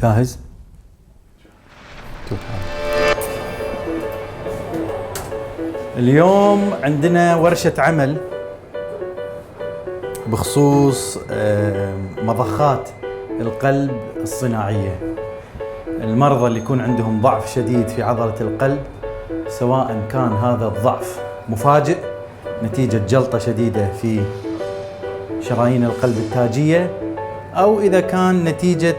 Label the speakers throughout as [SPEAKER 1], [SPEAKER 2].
[SPEAKER 1] جاهز؟ اليوم عندنا ورشة عمل بخصوص مضخات القلب الصناعية. المرضى اللي يكون عندهم ضعف شديد في عضلة القلب، سواء كان هذا الضعف مفاجئ نتيجة جلطة شديدة في شرايين القلب التاجية، أو إذا كان نتيجة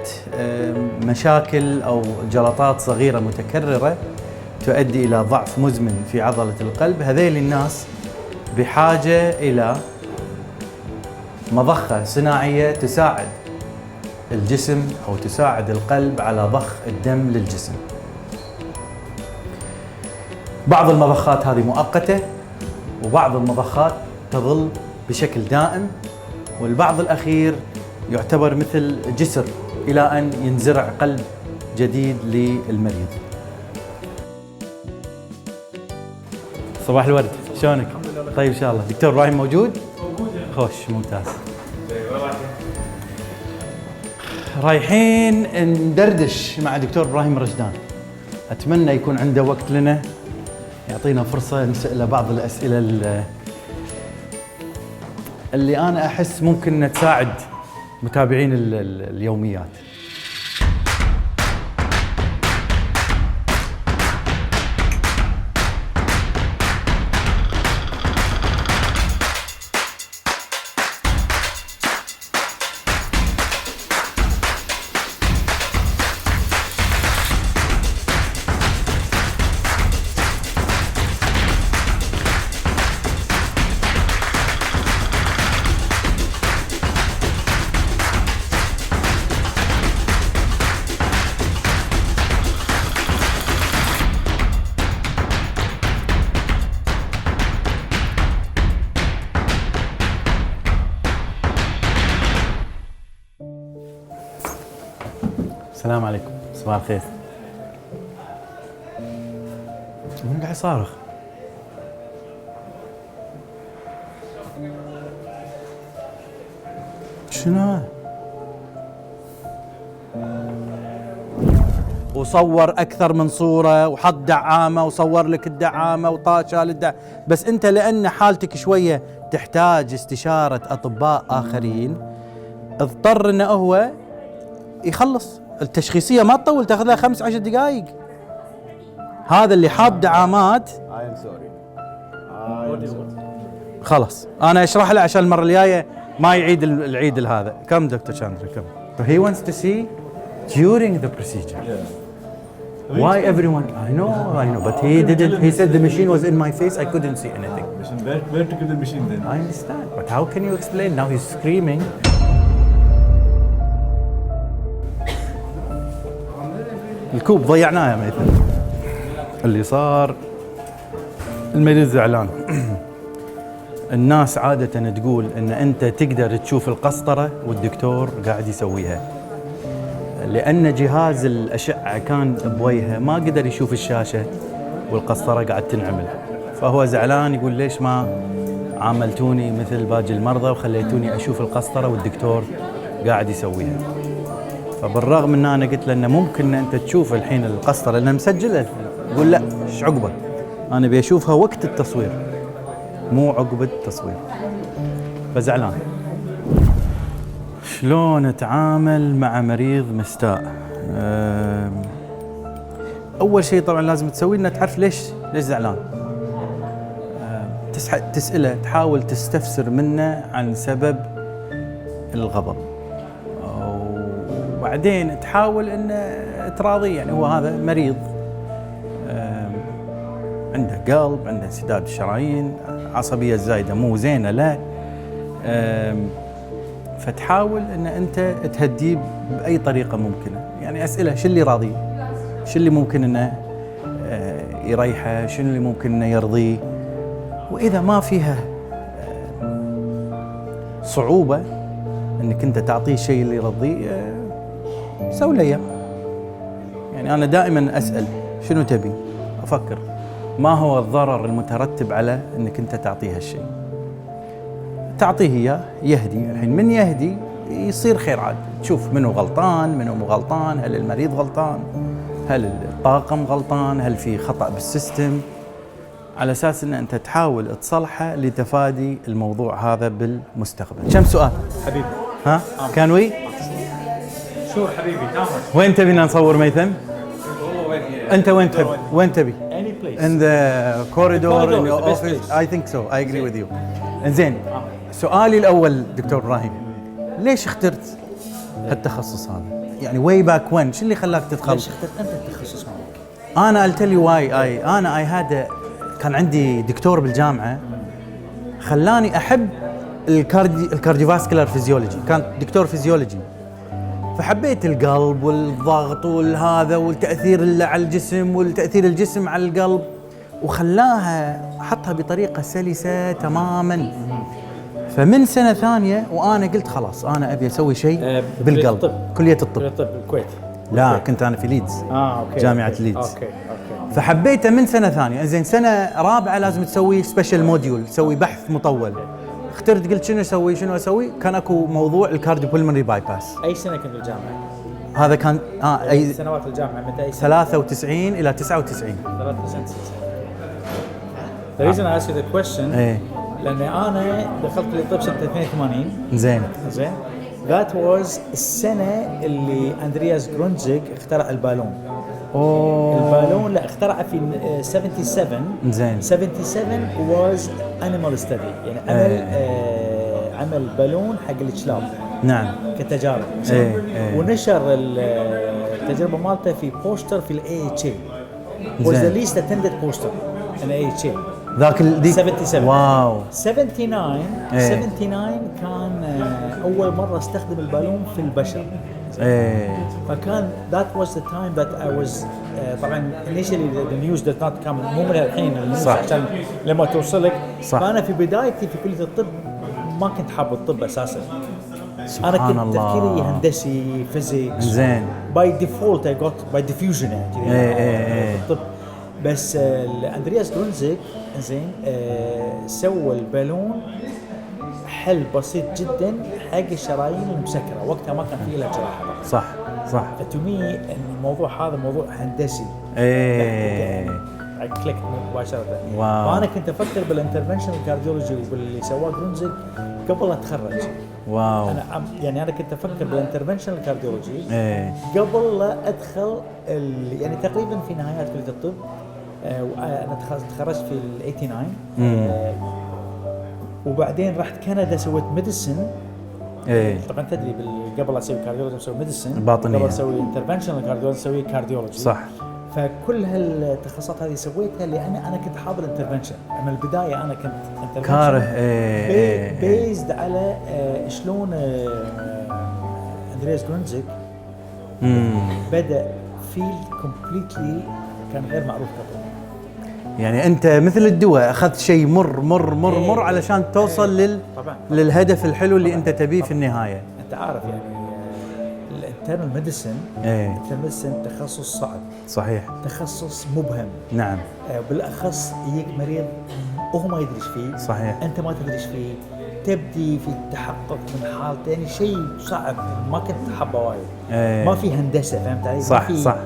[SPEAKER 1] مشاكل أو جلطات صغيرة متكررة تؤدي إلى ضعف مزمن في عضلة القلب، هذيل الناس بحاجة إلى مضخة صناعية تساعد الجسم أو تساعد القلب على ضخ الدم للجسم. بعض المضخات هذه مؤقتة، وبعض المضخات تظل بشكل دائم، والبعض الأخير يعتبر مثل جسر إلى أن ينزرع قلب جديد للمريض. صباح الورد، شلونك؟ طيب إن شاء الله. دكتور إبراهيم موجود؟ موجود. خوش، ممتاز. رايحين ندردش مع دكتور إبراهيم رشدان، أتمنى يكون عنده وقت لنا يعطينا فرصة نسأله بعض الأسئلة اللي أنا أحس ممكن تساعد متابعين اليوميات. السلام عليكم. صباح الخير. من قاعد يصارخ؟ شنو؟ وصور اكثر من صوره وحط دعامه وصور لك الدعامه وطاشها للدعامه، بس انت لان حالتك شويه تحتاج استشاره اطباء اخرين، اضطر انه هو يخلص. التشخيصيه ما تطول، تاخذ لها 5-10 دقائق. هذا اللي حاط دعامات خلاص انا اشرح له عشان المره الجايه ما يعيد العيد هذا. كم دكتور شاندرا كم. So he wants to see during the procedure. Yeah. Why everyone? I know, but he didn't. He said the machine was in my face. I couldn't see anything.
[SPEAKER 2] Where to give the machine then?
[SPEAKER 1] I understand, but how can you explain? Now he's screaming. الكوب ضيعناه يا ميثم. اللي صار المريض زعلان. الناس عادة تقول ان انت تقدر تشوف القسطرة والدكتور قاعد يسويها، لان جهاز الاشعة كان بوجهه ما قدر يشوف الشاشة والقسطرة قاعد تنعمل، فهو زعلان يقول ليش ما عاملتوني مثل باقي المرضى وخليتوني اشوف القسطرة والدكتور قاعد يسويها. فبالرغم ان انا قلت له انه ممكن انت تشوف الحين القسطره لانها مسجله، يقول لا ايش عقبه، انا ابي اشوفها وقت التصوير مو عقب التصوير. فزعلان. شلون اتعامل مع مريض مستاء؟ اول شيء طبعا لازم تسوي انه تعرف ليش زعلان. تساله، تحاول تستفسر منه عن سبب الغضب، وبعدين تحاول ان تراضيه. يعني هو هذا مريض عنده قلب، عنده انسداد الشرايين، عصبيه زايده مو زينه له، فتحاول ان انت تهديه باي طريقه ممكنه. يعني اسئله شو اللي راضيه، شو اللي ممكن انه يريحه، شنو اللي ممكن انه يرضيه، واذا ما فيها صعوبه انك انت تعطيه الشيء اللي يرضيه سوي له اياه. يعني انا دائما اسال شنو تبي؟ افكر ما هو الضرر المترتب على انك انت تعطيه هالشيء. تعطيه اياه يهدي، الحين من يهدي يصير خير عاد. تشوف منو غلطان منو مو غلطان، هل المريض غلطان، هل الطاقم غلطان، هل في خطأ بالسيستم، على أساس أن أنت تحاول تصلحه لتفادي الموضوع هذا بالمستقبل. كم سؤال؟
[SPEAKER 3] حبيبي
[SPEAKER 1] ها؟ كان وي؟
[SPEAKER 3] شو حبيبي تامر؟
[SPEAKER 1] وين تبينا نصور ميثم؟ أنت وين تبي؟ وين تبي؟
[SPEAKER 3] any place
[SPEAKER 1] In the corridor in your
[SPEAKER 3] is the best
[SPEAKER 1] office.
[SPEAKER 3] place.
[SPEAKER 1] I think so. I agree with you. إنزين، سؤالي الأول دكتور إبراهيم، ليش اخترت هالتخصص هذا؟ يعني way back when، شو اللي خلاك تدخل؟
[SPEAKER 3] ليش اخترت انت التخصص مالك؟
[SPEAKER 1] أنا I'll tell you why. أنا I had كان عندي دكتور بالجامعة خلاني أحب الكارديوفاسكولار فيزيولوجي، كان دكتور فيزيولوجي، فحبيت القلب والضغط والهذا والتأثير على الجسم والتأثير الجسم على القلب، وخلاها حطها بطريقة سلسة تماماً. فمن سنة ثانية وأنا قلت خلاص أنا أبي أسوي شيء بالقلب. كلية الطب.
[SPEAKER 3] الطب بالكويت.
[SPEAKER 1] لا كنت أنا في ليدز.
[SPEAKER 3] اوكي.
[SPEAKER 1] جامعة ليدز.
[SPEAKER 3] اوكي.
[SPEAKER 1] فحبيته من سنة ثانية. زين سنة رابعة لازم تسوي سبيشال موديول، تسوي بحث مطول. اخترت قلت شنو اسوي؟ كان اكو موضوع الكارديو بولمونري باي باس.
[SPEAKER 3] اي سنه كنت بالجامعه؟
[SPEAKER 1] هذا كان
[SPEAKER 3] اي سنوات الجامعه متى؟ اي سنه؟
[SPEAKER 1] 93 الى 99.
[SPEAKER 3] 93 سنه. The reason I ask you the question
[SPEAKER 1] ايه
[SPEAKER 3] لاني انا دخلت كليه الطب سنه 82.
[SPEAKER 1] زين.
[SPEAKER 3] زين. That was السنه اللي اندرياس جرونزيج اخترع البالون. البالون لا اخترعه في 77.
[SPEAKER 1] زين.
[SPEAKER 3] 77 was animal study، يعني عمل بالون حق الكلاب.
[SPEAKER 1] نعم.
[SPEAKER 3] كتجارب. ونشر التجربه مالته في بوستر في الاي اتش اي. was the least attended poster in AHA.
[SPEAKER 1] ذاك ديك
[SPEAKER 3] 77.
[SPEAKER 1] واو.
[SPEAKER 3] 79 كان اول مره استخدم البالون في البشر. فكان that was the time that I was طبعا initially the news did not come، مو من الحين النيوز عشان لما توصلك. فانا في بدايتي في كليه الطب ما كنت حاب الطب اساسا. انا كنت تفكيري هندسي فيزيكس.
[SPEAKER 1] زين.
[SPEAKER 3] باي ديفولت اي جوت باي ديفيوجن يعني الطب. بس اندرياس جرونزيج زين سوى البالون حل بسيط جدا حق الشرايين المسكره، وقتها ما كان في لها جراحه.
[SPEAKER 1] صح.
[SPEAKER 3] فتومي الموضوع هذا موضوع هندسي. كليك مباشره. فانا كنت افكر بالانترفنشن كارديولوجي وباللي سواه جرونزيج قبل لا اتخرج.
[SPEAKER 1] واو.
[SPEAKER 3] انا كنت افكر بالانترفنشن كارديولوجي قبل لا ادخل يعني تقريبا في نهايات كليه الطب. انا تخرجت في ال 89. وبعدين رحت كندا سويت ميديسن. طبعا تدري قبل اسوي كارديولوجي اسوي ميديسن،
[SPEAKER 1] باطنية.
[SPEAKER 3] قبل اسوي انترفنشن كارديولوجي اسوي كارديولوجي.
[SPEAKER 1] صح.
[SPEAKER 3] فكل هالتخصصات هذه سويتها لان انا كنت حاب الانترفنشن من البدايه. انا كنت انترفنشن
[SPEAKER 1] كاره
[SPEAKER 3] بيزد على شلون اندرياس جرونزيج بدا فيلد كومبليتلي كان غير معروف قبل.
[SPEAKER 1] يعني انت مثل الدواء اخذت شيء مر علشان توصل للهدف الحلو اللي انت تبيه في النهايه.
[SPEAKER 3] انت عارف يعني الانترنال ميديسن الانترنال ميديسن تخصص صعب.
[SPEAKER 1] صحيح.
[SPEAKER 3] تخصص مبهم.
[SPEAKER 1] نعم.
[SPEAKER 3] بالاخص يجيك مريض وهو ما يدريش فيه.
[SPEAKER 1] صحيح.
[SPEAKER 3] انت ما تدريش فيه، تبدي في التحقق من حالته، يعني شيء صعب ما كنت حابه وايد. ما في هندسه، فهمت علي؟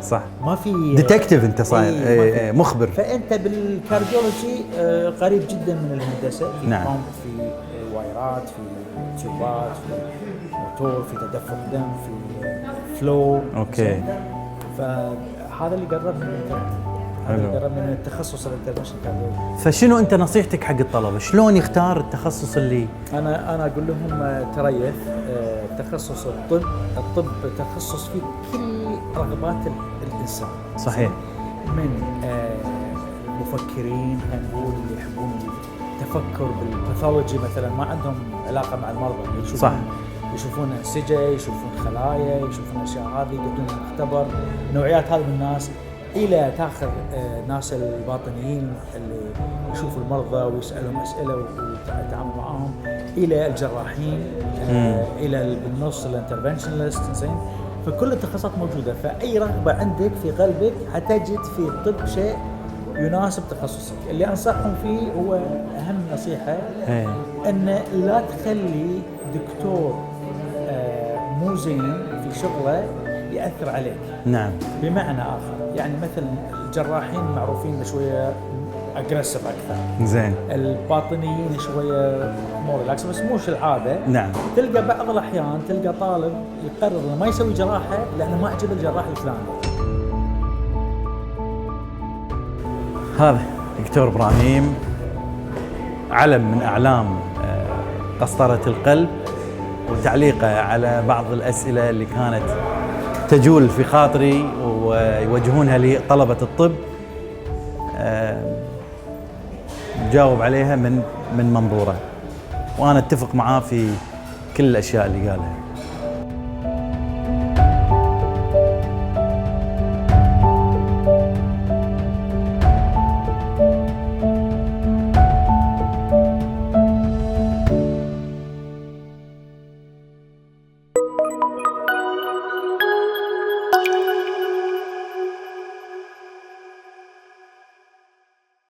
[SPEAKER 1] صح.
[SPEAKER 3] ما في
[SPEAKER 1] ديتكتيف انت صاير. مخبر.
[SPEAKER 3] فانت بالكارديولوجي قريب جدا من الهندسه. في
[SPEAKER 1] نعم.
[SPEAKER 3] في وايرات، في تيوبات، في موتور، في تدفق دم، في فلو.
[SPEAKER 1] اوكي.
[SPEAKER 3] فهذا اللي قرب من التخصص الانترفنشن كارديولوجي.
[SPEAKER 1] فشنو انت نصيحتك حق الطلبه؟ شلون يختار التخصص اللي
[SPEAKER 3] انا اقول لهم تريث تخصص الطب تخصص فيه كل رغبات الانسان.
[SPEAKER 1] صحيح.
[SPEAKER 3] من مفكرين نقول اللي يحبون التفكر بالباثولوجي مثلا ما عندهم علاقه مع المرضى، يشوفون انسجه، يشوفون خلايا، يشوفون اشياء هذه، يقدرون نختبر نوعيات هذه من الناس، الى تاخذ ناس الباطنيين اللي يشوفوا المرضى ويسالهم اسئله ويتعامل معاهم، الى الجراحين، الى بالنص الانترفنشنالست. زين. فكل التخصصات موجوده، فاي رغبه عندك في قلبك حتجد في الطب شيء يناسب تخصصك. اللي انصحهم فيه هو اهم نصيحه ان لا تخلي دكتور مو زين في شغله ياثر عليك.
[SPEAKER 1] نعم.
[SPEAKER 3] بمعنى اخر يعني مثلا الجراحين معروفين شويه اجريسيف اكثر،
[SPEAKER 1] زين.
[SPEAKER 3] الباطنيين شويه مور ريلاكس، بس مش العاده.
[SPEAKER 1] نعم.
[SPEAKER 3] تلقى بعض الاحيان تلقى طالب يقرر انه ما يسوي جراحه لانه ما عجب الجراح الفلاني.
[SPEAKER 1] هذا دكتور ابراهيم علم من اعلام قسطرة القلب، وتعليقه على بعض الاسئله اللي كانت تجول في خاطري ويوجهونها لطلبه الطب، جاوب عليها من منظوره، وانا اتفق معاه في كل الاشياء اللي قالها.